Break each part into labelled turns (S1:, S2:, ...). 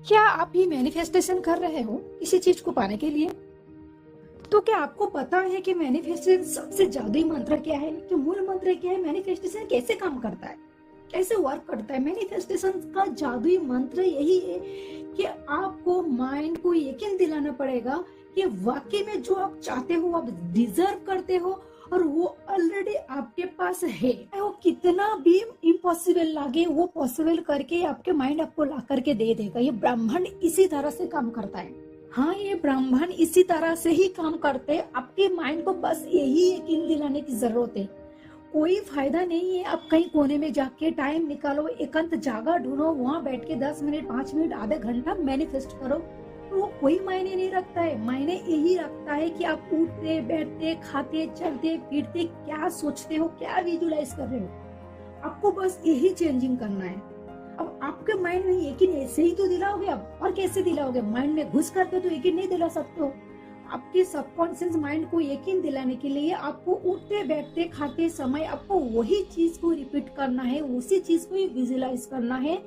S1: क्या आप भी मैनिफेस्टेशन कर रहे हो किसी चीज को पाने के लिए? तो क्या आपको पता है कि मैनिफेस्टेशन सबसे जादुई मंत्र क्या है, कि मूल मंत्र क्या है, मैनिफेस्टेशन कैसे काम करता है, कैसे वर्क करता है? मैनिफेस्टेशन का जादुई मंत्र यही है कि आपको माइंड को यकीन दिलाना पड़ेगा कि वाकई में जो आप चाहते हो आप डिजर्व करते हो और वो ऑलरेडी आपके पास है। वो कितना भी इम्पॉसिबल लगे वो पॉसिबल करके आपके माइंड आपको ला करके दे देगा। ये ब्रह्मांड इसी तरह से काम करता है। हाँ, ये ब्रह्मांड इसी तरह से ही काम करते हैं। आपके माइंड को बस यही यकीन दिलाने की जरूरत है। कोई फायदा नहीं है आप कहीं कोने में जाके टाइम निकालो, एकांत जगह ढूंढो, वहां बैठ के 10 मिनट 5 मिनट आधा घंटा मैनिफेस्ट करो, तो वो कोई मायने नहीं रखता है। मायने यही रखता है कि आप उठते बैठते खाते चलते फिरते क्या सोचते हो, क्या विजुलाइज कर रहे हो। आपको बस यही चेंजिंग करना है। अब आपके माइंड में यकीन ऐसे ही तो दिलाओगे आप, और कैसे दिलाओगे? माइंड में घुस करके तो यकीन नहीं दिला सकते हो। आपके सबकॉन्शियस माइंड को यकीन दिलाने के लिए आपको उठते बैठते खाते समय आपको वही चीज को रिपीट करना है, उसी चीज को विजुलाइज करना है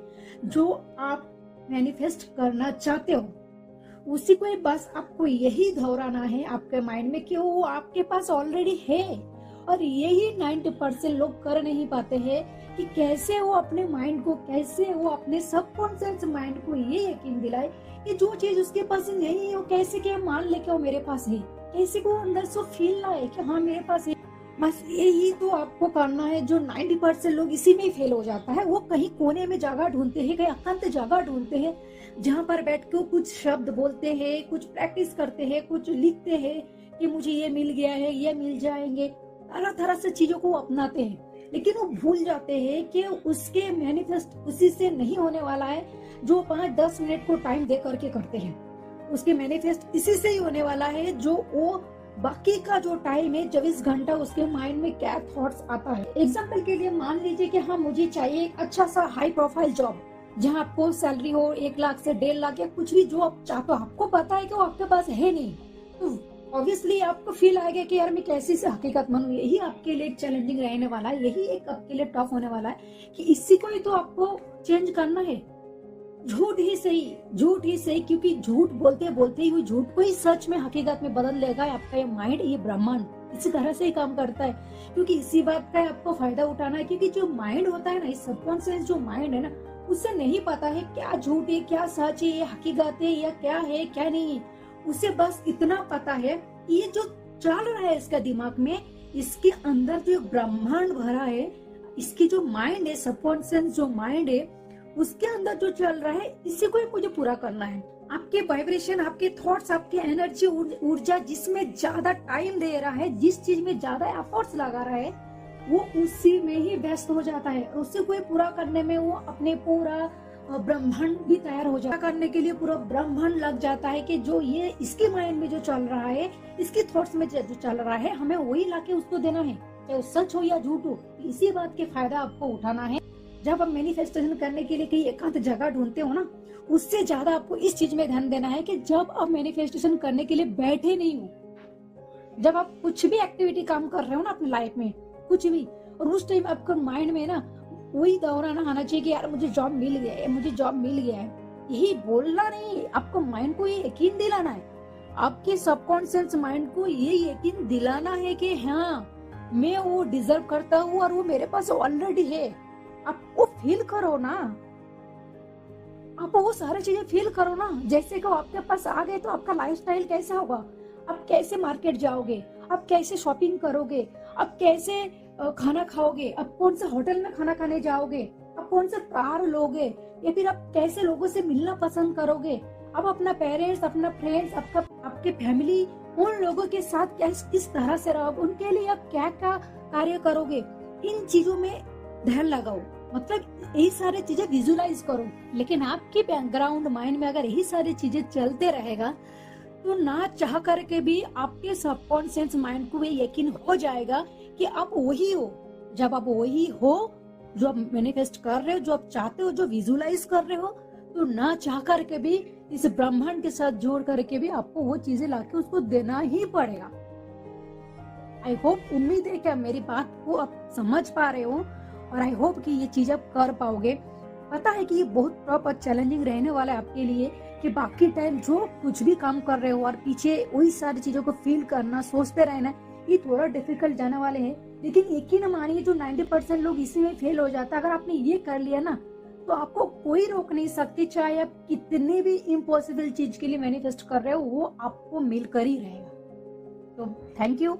S1: जो आप मैनिफेस्ट करना चाहते हो। उसी को बस आपको यही दोहराना है आपके माइंड में कि वो आपके पास ऑलरेडी है। और यही 90% लोग कर नहीं पाते हैं कि कैसे वो अपने माइंड को, कैसे वो अपने सबकॉन्शियस माइंड को ये यकीन दिलाए कि जो चीज उसके पास नहीं है वो कैसे क्या मान ले कि वो मेरे पास है, कैसे को अंदर से फील लाए कि हाँ मेरे पास है। बस यही तो आपको करना है। जो 90% लोग इसी में फेल हो जाता है, वो कहीं कोने में जगह ढूंढते हैं, कहीं एकांत जगह ढूंढते हैं जहाँ पर बैठ के कुछ शब्द बोलते हैं, कुछ प्रैक्टिस करते हैं, कुछ लिखते हैं कि मुझे ये मिल गया है, ये मिल जाएंगे, तरह तरह से चीजों को अपनाते हैं। लेकिन वो भूल जाते हैं कि उसके मैनिफेस्ट उसी से नहीं होने वाला है जो 5-10 मिनट को टाइम दे करके करते हैं। उसके मैनिफेस्ट इसी से ही होने वाला है जो वो बाकी का जो टाइम है 24 घंटा उसके माइंड में क्या थॉट्स आता है। एग्जाम्पल के लिए मान लीजिए कि हाँ मुझे चाहिए एक अच्छा सा हाई प्रोफाइल जॉब जहाँ आपको सैलरी हो 1 लाख से 1.5 लाख या कुछ भी जो आप चाहते हो, आपको पता है कि वो आपके पास है नहीं, तो ऑब्वियसली आपको फील आएगा कि यार मैं कैसे से हकीकत मानूं। यही आपके लिए चैलेंजिंग रहने वाला है, यही एक आपके लिए टफ होने वाला है कि इसी को ही तो आपको चेंज करना है। झूठ ही सही, झूठ ही सही, क्योंकि झूठ बोलते बोलते ही झूठ को ही सच में हकीकत में बदल लेगा आपका ये माइंड, ये ब्रह्मांड इसी तरह से ही काम करता है। क्योंकि इसी बात का आपको फायदा उठाना है, क्योंकि जो माइंड होता है ना, इस सबकॉन्शियस जो माइंड है ना, उसे नहीं पता है क्या झूठ है, क्या सच है, ये हकीकत है या क्या है क्या नहीं है। उसे बस इतना पता है कि ये जो चल रहा है इसका दिमाग में, इसके अंदर जो ब्रह्मांड भरा है, इसकी जो माइंड है, सबकॉन्शियस जो माइंड है, उसके अंदर जो चल रहा है इसी को ही मुझे पूरा करना है। आपके वाइब्रेशन, आपके थॉट्स, आपके एनर्जी, ऊर्जा जिसमें ज्यादा टाइम दे रहा है, जिस चीज में ज्यादा एफर्ट्स लगा रहा है, वो उसी में ही व्यस्त हो जाता है। उसी को ही पूरा करने में वो अपने पूरा ब्रह्मांड भी तैयार हो जाता है। करने के लिए पूरा ब्रह्मांड लग जाता है कि जो ये इसके माइंड में जो चल रहा है, इसके थॉट्स में जो चल रहा है, हमें वही लाके उसको देना है, चाहे सच हो या झूठ हो। इसी बात के फायदा आपको उठाना है। जब आप मैनिफेस्टेशन करने के लिए कहीं एकांत जगह ढूंढते हो ना, उससे ज्यादा आपको इस चीज में ध्यान देना है कि जब आप मैनिफेस्टेशन करने के लिए बैठे नहीं हो, जब आप कुछ भी एक्टिविटी काम कर रहे हो ना अपनी लाइफ में, कुछ भी, और उस टाइम आपको माइंड में ना वही दोहराना आना चाहिए कि यार मुझे जॉब मिल गया है, मुझे जॉब मिल गया है। यही बोलना नहीं, आपको माइंड को ये यकीन दिलाना है। आपके सबकॉन्शियस माइंड को ये यकीन दिलाना है कि हाँ मैं वो डिजर्व करता हूँ और वो मेरे पास ऑलरेडी है। आप वो फील करो ना, आप वो सारी चीजें फील करो ना। जैसे कि आपके पास आ गए तो आपका लाइफस्टाइल कैसा होगा, आप कैसे मार्केट जाओगे, आप कैसे शॉपिंग करोगे, आप कैसे खाना खाओगे, आप कौन से होटल में खाना खाने जाओगे, आप कौन सा कार लोगे, या फिर आप कैसे लोगों से मिलना पसंद करोगे, आप अपना पेरेंट्स, अपना फ्रेंड्स, आपके फैमिली, उन लोगों के साथ किस तरह से रहोगे, उनके लिए आप क्या क्या कार्य करोगे, इन चीजों में ध्यान लगाओ। मतलब यही सारी चीजें विजुलाइज करो। लेकिन आपके बैकग्राउंड माइंड में अगर यही सारी चीजें चलते रहेगा तो ना चाह करके भी आपके सबकॉन्शियस माइंड को ये यकीन हो जाएगा कि आप वही हो। जब आप वही हो जो आप मैनिफेस्ट कर रहे हो, जो आप चाहते हो, जो विजुलाइज कर रहे हो, तो ना चाह करके भी इस ब्रह्मांड के साथ जोड़ करके भी आपको वो चीजें लाके उसको देना ही पड़ेगा। आई होप, उम्मीद है कि मेरी बात को आप समझ पा रहे हो, और आई होप कि ये चीज आप कर पाओगे। पता है कि ये बहुत टफ और चैलेंजिंग रहने वाला है आपके लिए, कि बाकी टाइम जो कुछ भी काम कर रहे हो और पीछे वही सारी चीजों को फील करना, सोचते रहना, ये थोड़ा डिफिकल्ट जाने वाले हैं। लेकिन एक ही ना मानिए, जो 90% लोग इसी में फेल हो जाता है, अगर आपने ये कर लिया ना, तो आपको कोई रोक नहीं सकती। चाहे आप कितनी भी इम्पॉसिबल चीज के लिए मैनिफेस्ट कर रहे हो, वो आपको मिलकर ही रहेगा। तो थैंक यू।